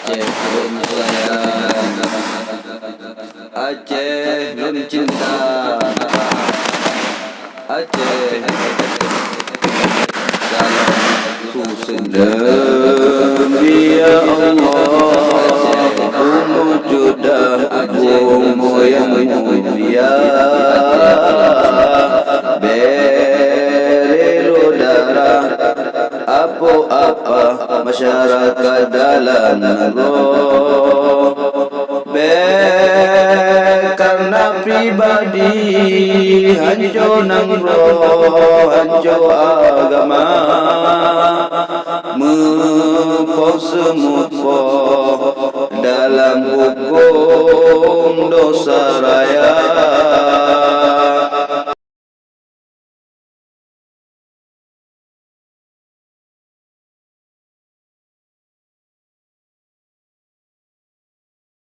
Aceh belum sayang, Aceh belum cinta, Aceh dalam susah. Demi ya Allah Umujudah agungmu yang mulia Berilu darah apa-apa masyarakat dalam negara karena pribadi hancur nangro hancur agama mempos semua dalam hukum dosa raya